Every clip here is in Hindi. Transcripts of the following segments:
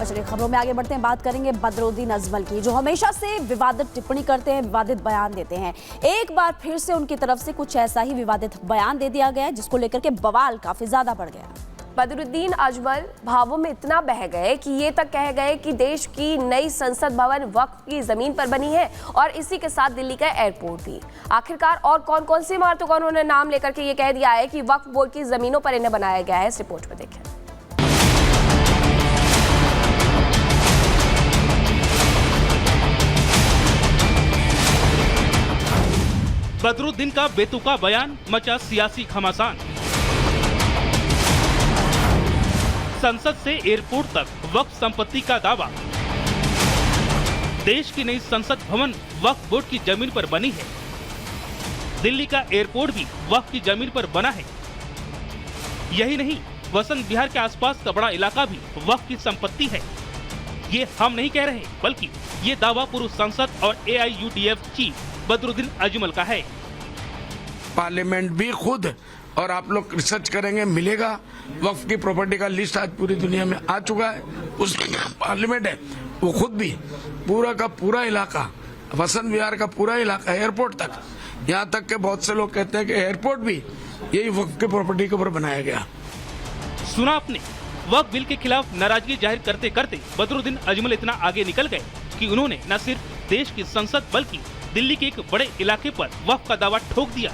चलिए खबरों में आगे बढ़ते हैं, बात करेंगे बदरुद्दीन अजमल की, जो हमेशा से विवादित टिप्पणी करते हैं, विवादित बयान देते हैं। एक बार फिर से उनकी तरफ से कुछ ऐसा ही विवादित बयान दे दिया गया, जिसको लेकर के बवाल काफी ज्यादा बढ़ गया। बदरुद्दीन अजमल भावों में इतना बह गए कि ये तक कह गए कि देश की नई संसद भवन वक्फ की जमीन पर बनी है और इसी के साथ दिल्ली का एयरपोर्ट भी। आखिरकार और कौन कौन सी इमारतों का उन्होंने नाम लेकर के ये कह दिया है कि वक्फ बोर्ड की जमीनों पर इन्हें बनाया गया है, इस रिपोर्ट में देखें। बदरुद्दीन का बेतुका बयान मचा सियासी घमासान। संसद से एयरपोर्ट तक वक्फ संपत्ति का दावा। देश की नई संसद भवन वक्फ बोर्ड की जमीन पर बनी है। दिल्ली का एयरपोर्ट भी वक्फ की जमीन पर बना है। यही नहीं, वसंत विहार के आसपास का बड़ा इलाका भी वक्फ की संपत्ति है। ये हम नहीं कह रहे, बल्कि ये दावा पूर्व सांसद और AIUDF चीफ बदरुद्दीन अजमल का है। पार्लियामेंट भी खुद, और आप लोग रिसर्च करेंगे मिलेगा, वक्फ की प्रॉपर्टी का लिस्ट आज पूरी दुनिया में आ चुका है। उस पार्लियामेंट है वो खुद भी पूरा का पूरा इलाका, वसंत विहार का पूरा इलाका, एयरपोर्ट तक, यहाँ तक के बहुत से लोग कहते हैं कि एयरपोर्ट भी यही वक्फ की प्रॉपर्टी के ऊपर बनाया गया। सुना आपने, वक्फ बिल के खिलाफ नाराजगी जाहिर करते करते बदरुद्दीन अजमल इतना आगे निकल गए कि उन्होंने न सिर्फ देश की संसद बल्कि दिल्ली के एक बड़े इलाके पर वक्फ का दावा ठोक दिया।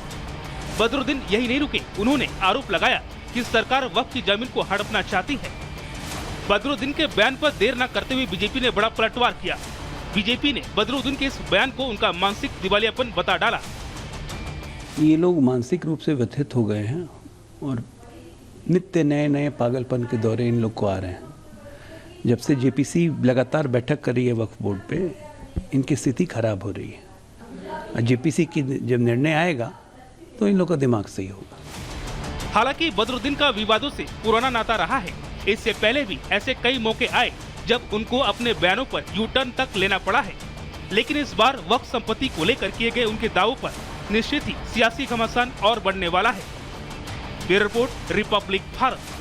बदरुद्दीन यही नहीं रुके, उन्होंने आरोप लगाया कि सरकार वक्फ की जमीन को हड़पना चाहती है। बदरुद्दीन के बयान पर देर न करते हुए बीजेपी ने बड़ा पलटवार किया। बीजेपी ने बदरुद्दीन के इस बयान को उनका मानसिक दिवालियापन बता डाला। ये लोग मानसिक रूप से व्यथित हो गए हैं और नित्य नए नए पागलपन के दौरे इन लोग को आ रहे हैं। जब से JPC लगातार बैठक कर रही है वक्फ बोर्ड पे, इनकी स्थिति खराब हो रही है। JPC की जब निर्णय आएगा तो इन लोग का दिमाग सही होगा। हालांकि बदरुद्दीन का विवादों से पुराना नाता रहा है। इससे पहले भी ऐसे कई मौके आए जब उनको अपने बयानों पर U-टर्न तक लेना पड़ा है, लेकिन इस बार वक्फ संपत्ति को लेकर किए गए उनके दावों पर निश्चित ही सियासी घमासान और बढ़ने वाला है। Bureau report, Republic Bharat.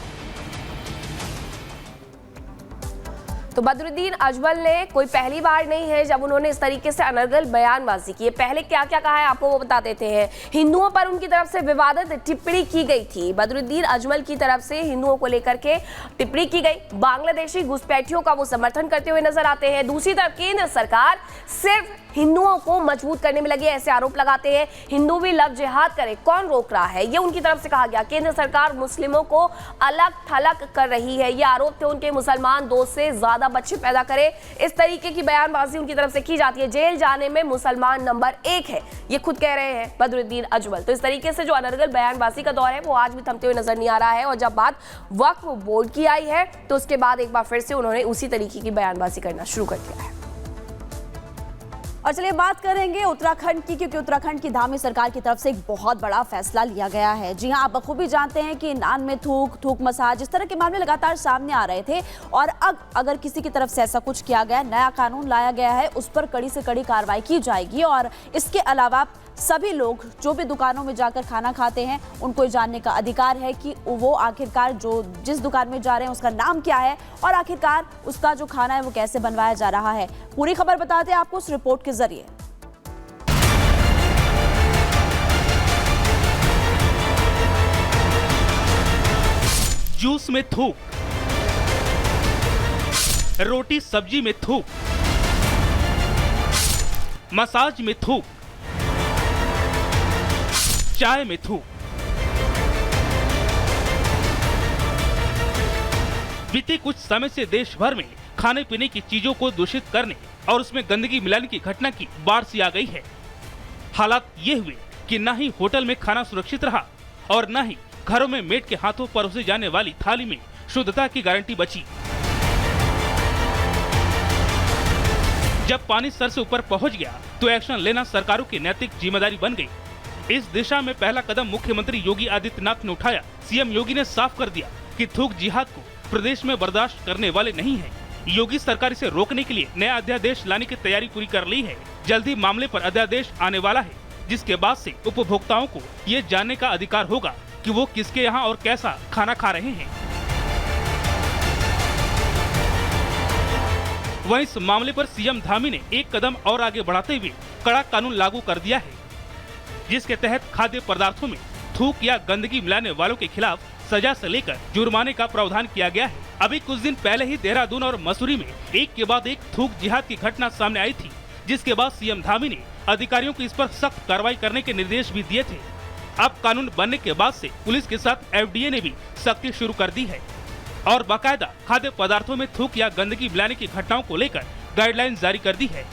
तो बदरुद्दीन अजमल ने कोई पहली बार नहीं है जब उन्होंने इस तरीके से अनर्गल बयानबाजी की है। पहले क्या क्या कहा है आपको वो बता देते हैं। हिंदुओं पर उनकी तरफ से विवादित टिप्पणी की गई थी। बदरुद्दीन अजमल की तरफ से हिंदुओं को लेकर के टिप्पणी की गई। बांग्लादेशी घुसपैठियों का वो समर्थन करते हुए नजर आते हैं। दूसरी तरफ केंद्र सरकार सिर्फ हिंदुओं को मजबूत करने में लगी, ऐसे आरोप लगाते हैं। हिंदू भी लव जिहाद करे, कौन रोक रहा है, ये उनकी तरफ से कहा गया। केंद्र सरकार मुस्लिमों को अलग थलग कर रही है, ये आरोप थे उनके। मुसलमान 2 से ज्यादा बच्चे पैदा करे, इस तरीके की बयानबाजी उनकी तरफ से की जाती है। जेल जाने में मुसलमान नंबर 1 है, ये खुद कह रहे हैं बदरुद्दीन अजमल। तो इस तरीके से जो अनर्गल बयानबाजी का दौर है वो आज भी थमते हुए नजर नहीं आ रहा है। और जब बात वक्फ बोर्ड की आई है तो उसके बाद एक बार फिर से उन्होंने उसी तरीके की बयानबाजी करना शुरू कर दिया है। और चलिए बात करेंगे उत्तराखंड की, क्योंकि उत्तराखंड की धामी सरकार की तरफ से एक बहुत बड़ा फैसला लिया गया है। जी हां, आप बखूबी जानते हैं कि नान में थूक मसाज, इस तरह के मामले लगातार सामने आ रहे थे। और अब अगर किसी की तरफ से ऐसा कुछ किया गया, नया कानून लाया गया है, उस पर कड़ी से कड़ी कार्रवाई की जाएगी। और इसके अलावा सभी लोग जो भी दुकानों में जाकर खाना खाते हैं, उनको जानने का अधिकार है कि वो आखिरकार जिस दुकान में जा रहे हैं उसका नाम क्या है और आखिरकार उसका जो खाना है वो कैसे बनवाया जा रहा है। पूरी खबर बताते हैं आपको इस रिपोर्ट के जरिए। जूस में थूक, रोटी सब्जी में थूक, मसाज में थूक, चाय में थूक। बीते कुछ समय से देश भर में खाने पीने की चीजों को दूषित करने और उसमें गंदगी मिलाने की घटना की बाढ़ सी आ गई है। हालात ये हुए कि न ही होटल में खाना सुरक्षित रहा और न ही घरों में मेड के हाथों परोसे जाने वाली थाली में शुद्धता की गारंटी बची। जब पानी सर से ऊपर पहुंच गया तो एक्शन लेना सरकारों की नैतिक जिम्मेदारी बन गई। इस दिशा में पहला कदम मुख्यमंत्री योगी आदित्यनाथ ने उठाया। सीएम योगी ने साफ कर दिया कि थूक जिहाद को प्रदेश में बर्दाश्त करने वाले नहीं हैं। योगी सरकार इसे रोकने के लिए नया अध्यादेश लाने की तैयारी पूरी कर ली है। जल्द ही मामले पर अध्यादेश आने वाला है, जिसके बाद से उपभोक्ताओं को ये जानने का अधिकार होगा कि वो किसके यहाँ और कैसा खाना खा रहे हैं। वहीं इस मामले पर सीएम धामी ने एक कदम और आगे बढ़ाते हुए कड़ा कानून लागू कर दिया है, जिसके तहत खाद्य पदार्थों में थूक या गंदगी मिलाने वालों के खिलाफ सजा से लेकर जुर्माने का प्रावधान किया गया है। अभी कुछ दिन पहले ही देहरादून और मसूरी में एक के बाद एक थूक जिहाद की घटना सामने आई थी, जिसके बाद सीएम धामी ने अधिकारियों को इस पर सख्त कार्रवाई करने के निर्देश भी दिए थे। अब कानून बनने के बाद से पुलिस के साथ एफडीए ने भी सख्ती शुरू कर दी है और बाकायदा खाद्य पदार्थों में थूक या गंदगी मिलाने की घटनाओं को लेकर गाइडलाइन जारी कर दी है।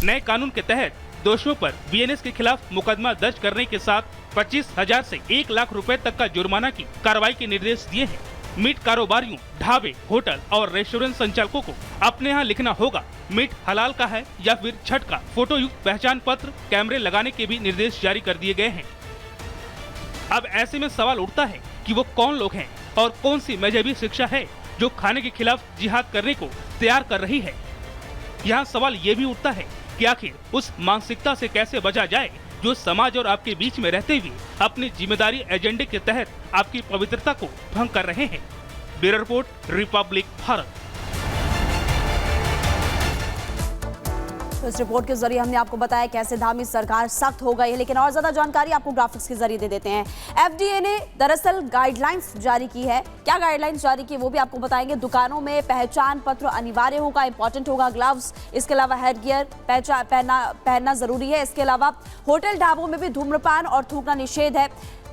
नए कानून के तहत दोषियों पर बीएनएस के खिलाफ मुकदमा दर्ज करने के साथ 25,000 से 1 लाख रुपए तक का जुर्माना की कार्रवाई के निर्देश दिए हैं। मीट कारोबारियों, ढाबे, होटल और रेस्टोरेंट संचालकों को अपने यहाँ लिखना होगा मीट हलाल का है या फिर छठ का। फोटो युक्त पहचान पत्र, कैमरे लगाने के भी निर्देश जारी कर दिए गए हैं। अब ऐसे में सवाल उठता है कि वो कौन लोग हैं और कौन सी मजहबी शिक्षा है जो खाने के खिलाफ जिहाद करने को तैयार कर रही है। यहाँ सवाल ये भी उठता है कि आखिर उस मानसिकता से कैसे बचा जाए जो समाज और आपके बीच में रहते हुए अपनी जिम्मेदारी एजेंडे के तहत आपकी पवित्रता को भंग कर रहे हैं। Bureau report, Republic Bharat. तो इस रिपोर्ट के जरिए हमने आपको बताया कैसे धामी सरकार सख्त हो गई है, लेकिन और ज्यादा जानकारी आपको ग्राफिक्स के जरिए दे देते हैं। एफडीए ने दरअसल गाइडलाइंस जारी की है। क्या गाइडलाइंस जारी की वो भी आपको बताएंगे। दुकानों में पहचान पत्र अनिवार्य होगा, इंपॉर्टेंट होगा। ग्लव्स, इसके अलावा हेड गियर पहनना जरूरी है। इसके अलावा होटल ढाबों में भी धूम्रपान और थूकना निषेध है।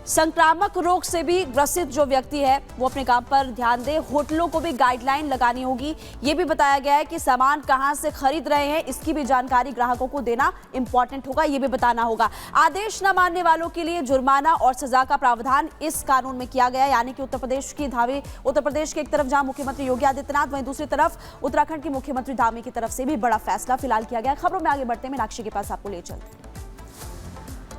संक्रामक रोग से भी ग्रसित जो व्यक्ति है वो अपने काम पर ध्यान दे। होटलों को भी गाइडलाइन लगानी होगी। ये भी बताया गया है कि सामान कहां से खरीद रहे हैं इसकी भी जानकारी ग्राहकों को देना इंपॉर्टेंट होगा, ये भी बताना होगा। आदेश न मानने वालों के लिए जुर्माना और सजा का प्रावधान इस कानून में किया गया है। यानी कि उत्तर प्रदेश की एक तरफ जहां मुख्यमंत्री योगी आदित्यनाथ, वहीं दूसरी तरफ उत्तराखंड की मुख्यमंत्री धामी की तरफ से भी बड़ा फैसला फिलहाल किया गया। खबरों में आगे बढ़ते हैं, मीनाक्षी के पास आपको ले चलते हैं।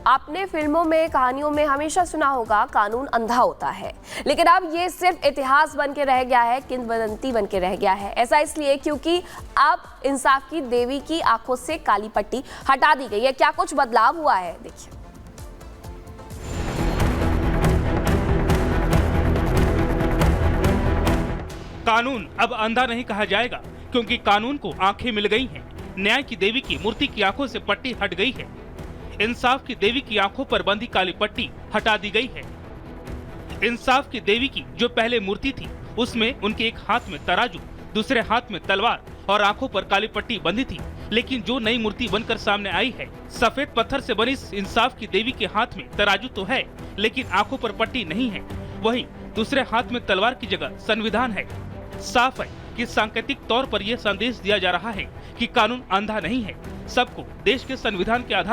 आपने फिल्मों में, कहानियों में हमेशा सुना होगा कानून अंधा होता है, लेकिन अब ये सिर्फ इतिहास बन के रह गया है, किंवदंती बन के रह गया है। ऐसा इसलिए क्योंकि अब इंसाफ की देवी की आंखों से काली पट्टी हटा दी गई है। क्या कुछ बदलाव हुआ है, देखिए। कानून अब अंधा नहीं कहा जाएगा, क्योंकि कानून को आंखें मिल गई हैं। न्याय की देवी की मूर्ति की आंखों से पट्टी हट गई है। इंसाफ की देवी की आंखों पर बंधी काली पट्टी हटा दी गई है। इंसाफ की देवी की जो पहले मूर्ति थी उसमें उनके एक हाथ में तराजू, दूसरे हाथ में तलवार और आंखों पर काली पट्टी बंधी थी। लेकिन जो नई मूर्ति बनकर सामने आई है, सफेद पत्थर से बनी इस इंसाफ की देवी के हाथ में तराजू तो है, लेकिन आंखों पर पट्टी नहीं है। वहीं दूसरे हाथ में तलवार की जगह संविधान है। साफ है कि सांकेतिक तौर पर यह संदेश दिया जा रहा है कि कानून अंधा नहीं है। सबको देश के संविधान के आधार